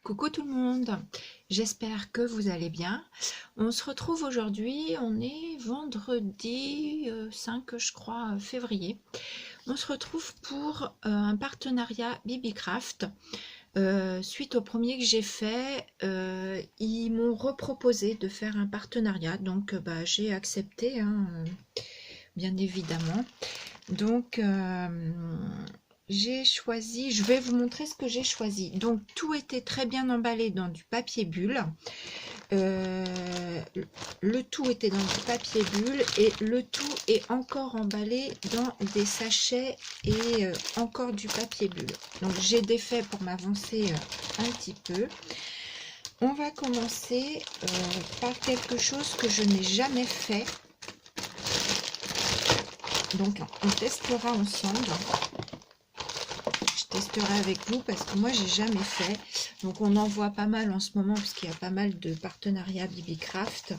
Coucou tout le monde, j'espère que vous allez bien. On se retrouve aujourd'hui, on est vendredi 5 je crois février. On se retrouve pour un partenariat BibiCraft. Suite au premier que j'ai fait, ils m'ont reproposé de faire un partenariat, donc j'ai accepté, hein, bien évidemment. Donc j'ai choisi, je vais vous montrer ce que j'ai choisi. Donc tout était très bien emballé dans du papier bulle. Le tout était dans du papier bulle et le tout est encore emballé dans des sachets et encore du papier bulle. Donc j'ai défait pour m'avancer un petit peu. On va commencer par quelque chose que je n'ai jamais fait. Donc on testera ensemble. Je testerai avec vous parce que moi j'ai jamais fait. Donc on en voit pas mal en ce moment parce qu'il y a pas mal de partenariats BibiCraft.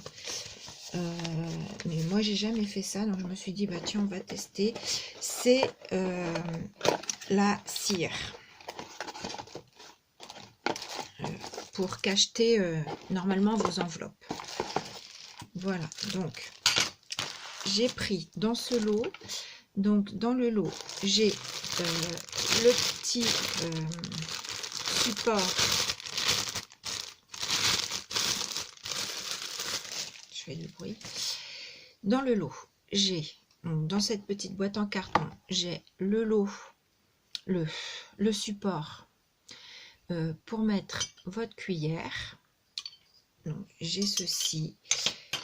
Mais moi j'ai jamais fait ça, donc je me suis dit bah tiens on va tester. C'est la cire pour cacheter normalement vos enveloppes. Voilà, donc j'ai pris dans ce lot. Donc dans le lot j'ai le petit support. Je fais du bruit. Dans le lot, j'ai, dans cette petite boîte en carton, j'ai le lot, le support pour mettre votre cuillère. Donc j'ai ceci.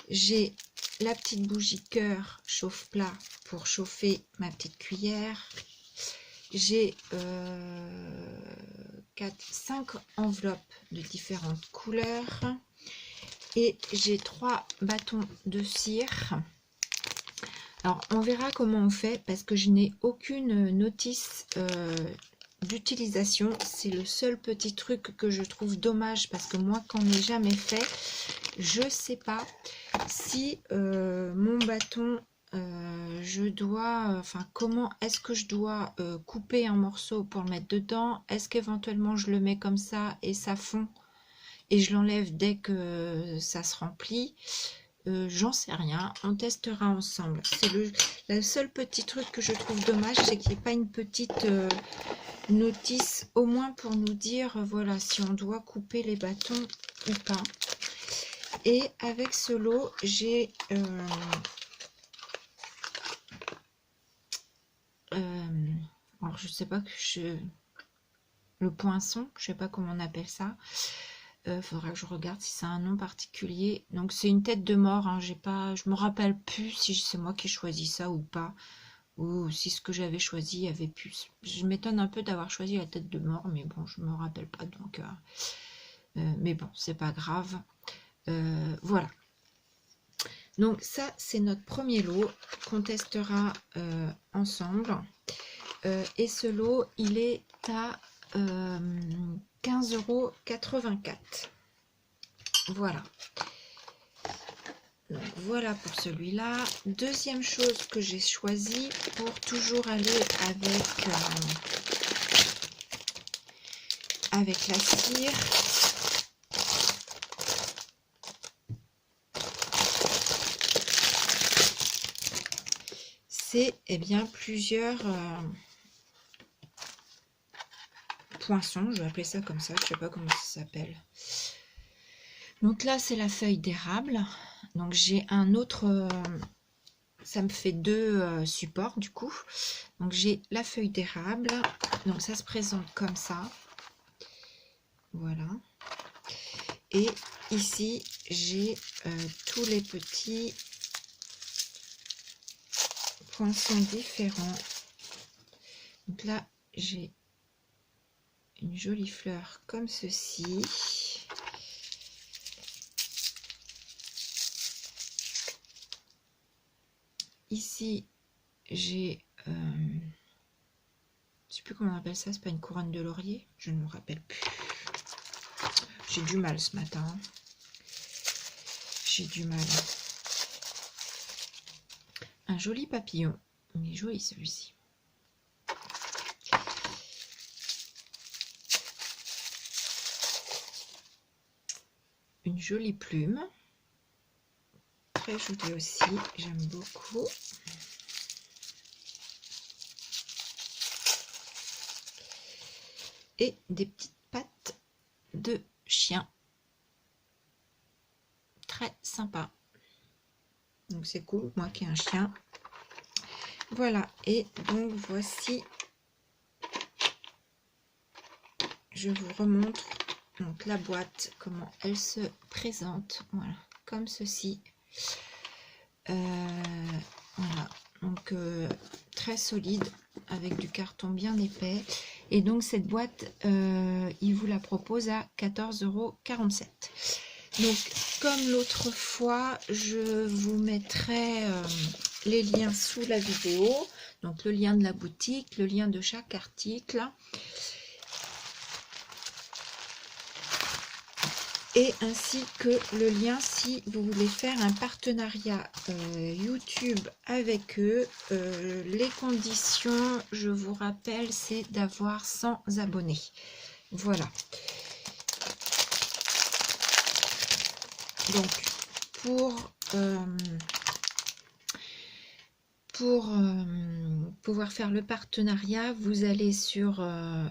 J'ai la petite bougie cœur chauffe-plat pour chauffer ma petite cuillère. J'ai 5 enveloppes de différentes couleurs et j'ai 3 bâtons de cire. Alors on verra comment on fait parce que je n'ai aucune notice d'utilisation. C'est le seul petit truc que je trouve dommage parce que moi quand n'ai jamais fait, je sais pas si mon bâton je dois, comment est-ce que je dois couper un morceau pour le mettre dedans? Est-ce qu'éventuellement je le mets comme ça et ça fond et je l'enlève dès que ça se remplit? J'en sais rien, on testera ensemble. C'est le seul petit truc que je trouve dommage, c'est qu'il n'y ait pas une petite notice, au moins pour nous dire, voilà, si on doit couper les bâtons ou pas. Et avec ce lot, j'ai alors je sais pas le poinçon, je sais pas comment on appelle ça. Faudra que je regarde si c'est un nom particulier. Donc c'est une tête de mort, hein. Je me rappelle plus si c'est moi qui ai choisi ça ou pas, ou si ce que j'avais choisi avait pu. Je m'étonne un peu d'avoir choisi la tête de mort, mais bon, je me rappelle pas, donc mais bon, c'est pas grave. Voilà. Donc ça, c'est notre premier lot qu'on testera ensemble. Et ce lot, il est à 15,84 €. Voilà. Donc voilà pour celui-là. Deuxième chose que j'ai choisi pour toujours aller avec la cire. C'est bien plusieurs poinçons, je vais appeler ça comme ça, je sais pas comment ça s'appelle. Donc là c'est la feuille d'érable, donc j'ai un autre, ça me fait 2 supports du coup. Donc j'ai la feuille d'érable, donc ça se présente comme ça, voilà. Et ici j'ai tous les petits poinçons différents. Donc là j'ai une jolie fleur comme ceci. Ici j'ai je sais plus comment on appelle ça, c'est pas une couronne de laurier, je ne me rappelle plus. J'ai du mal ce matin, hein. J'ai du mal. Un joli papillon, il est joli celui-ci. une jolie plume. Très jolie aussi, j'aime beaucoup. Et des petites pattes de chien. Très sympa. Donc c'est cool, moi qui ai un chien. Voilà, et donc voici, je vous remontre donc la boîte, comment elle se présente. Voilà, comme ceci. Voilà, donc très solide, avec du carton bien épais. Et donc cette boîte, il vous la propose à 14,47 €. Donc comme l'autre fois, je vous mettrai les liens sous la vidéo. Donc le lien de la boutique, le lien de chaque article. Et ainsi que le lien si vous voulez faire un partenariat YouTube avec eux. Les conditions, je vous rappelle, c'est d'avoir 100 abonnés. Voilà. Donc, pour pouvoir faire le partenariat, vous allez sur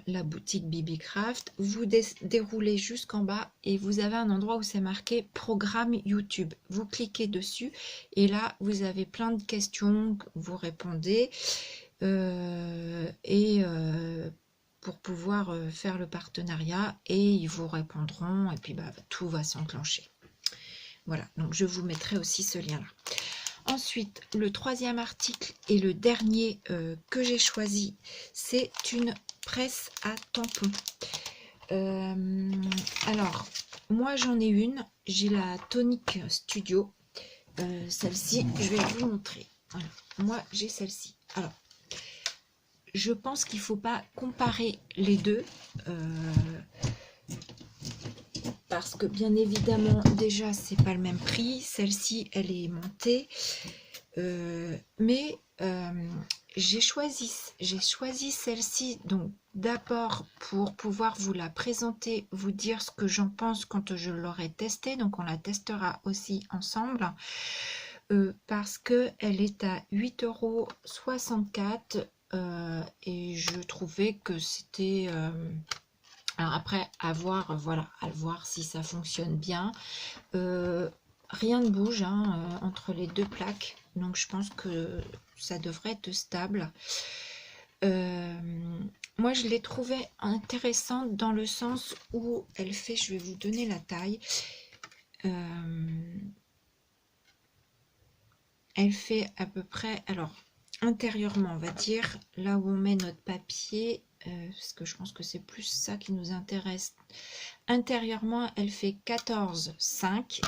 la boutique Bibicraft, vous déroulez jusqu'en bas et vous avez un endroit où c'est marqué programme YouTube. Vous cliquez dessus et là vous avez plein de questions, vous répondez pour pouvoir faire le partenariat, et ils vous répondront et puis tout va s'enclencher. Voilà, donc je vous mettrai aussi ce lien là. Ensuite, le troisième article et le dernier que j'ai choisi, c'est une presse à tampons. Alors, moi j'en ai une, j'ai la Tonic Studio. Celle-ci, je vais vous montrer. Voilà. Moi j'ai celle-ci. Alors, je pense qu'il ne faut pas comparer les deux. Parce que bien évidemment déjà c'est pas le même prix, celle-ci elle est montée, mais j'ai choisi celle-ci donc d'abord pour pouvoir vous la présenter, vous dire ce que j'en pense quand je l'aurai testée. Donc on la testera aussi ensemble, parce que elle est à 8,64 € et je trouvais que c'était alors après, à voir, voilà, à voir si ça fonctionne bien. Rien ne bouge entre les deux plaques, donc je pense que ça devrait être stable. Moi, je l'ai trouvée intéressante dans le sens où elle fait, je vais vous donner la taille. Elle fait à peu près, alors intérieurement, on va dire, là où on met notre papier, parce que je pense que c'est plus ça qui nous intéresse. Intérieurement, elle fait 14,5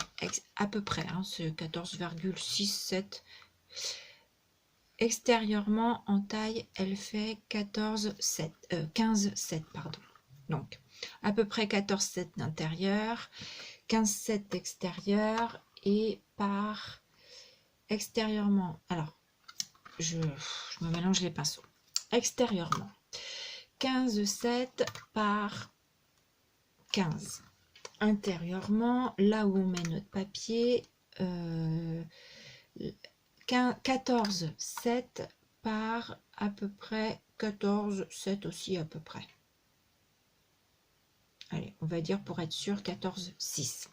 à peu près, c'est 14,67. Extérieurement, en taille, elle fait 15,7, pardon. Donc, à peu près 14,7 d'intérieur, 15,7 d'extérieur, et par extérieurement, alors, je me mélange les pinceaux. Extérieurement, 15,7 par 15. Intérieurement, là où on met notre papier, 14,7 par à peu près 14,7 aussi à peu près. Allez, on va dire pour être sûr 14,6.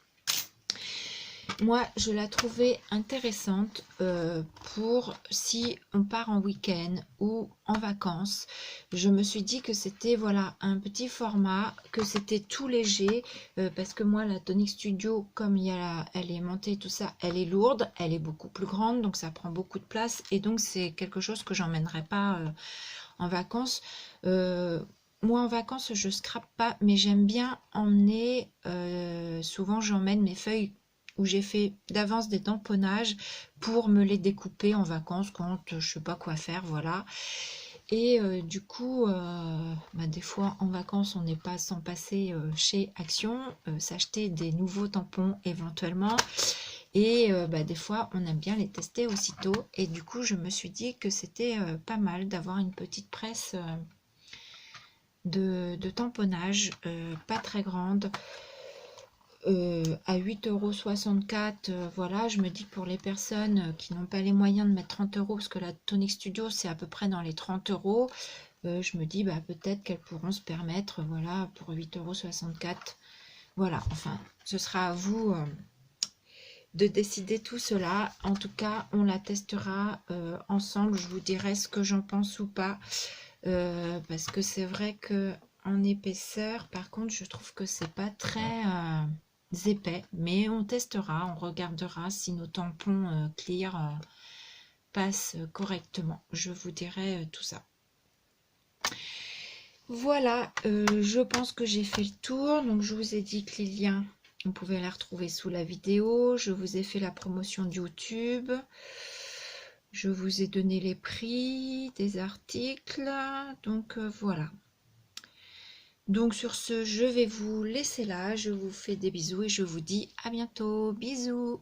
Moi, je la trouvais intéressante pour si on part en week-end ou en vacances. Je me suis dit que c'était voilà un petit format, que c'était tout léger, parce que moi la Tonic Studio, comme elle est montée tout ça, elle est lourde, elle est beaucoup plus grande, donc ça prend beaucoup de place, et donc c'est quelque chose que j'emmènerai pas en vacances. Moi en vacances je scrape pas, mais j'aime bien emmener, souvent j'emmène mes feuilles où j'ai fait d'avance des tamponnages pour me les découper en vacances quand je sais pas quoi faire, voilà. Et du coup, des fois en vacances on n'est pas sans passer chez Action, s'acheter des nouveaux tampons éventuellement, et des fois on aime bien les tester aussitôt, et du coup je me suis dit que c'était pas mal d'avoir une petite presse de tamponnage, pas très grande. à 8,64 €. Voilà, je me dis que pour les personnes qui n'ont pas les moyens de mettre 30 €, parce que la Tonic Studio c'est à peu près dans les 30 €, je me dis bah peut-être qu'elles pourront se permettre, voilà, pour 8,64 €. Voilà, enfin, ce sera à vous de décider tout cela. En tout cas, on la testera ensemble. Je vous dirai ce que j'en pense ou pas, parce que c'est vrai que en épaisseur, par contre, je trouve que c'est pas très épais, mais on testera, on regardera si nos tampons clear passent correctement. Je vous dirai tout ça. Voilà, je pense que j'ai fait le tour. Donc je vous ai dit que les liens, vous pouvez les retrouver sous la vidéo. Je vous ai fait la promotion de YouTube. Je vous ai donné les prix des articles. Donc voilà. Donc sur ce, je vais vous laisser là. Je vous fais des bisous et je vous dis à bientôt. Bisous.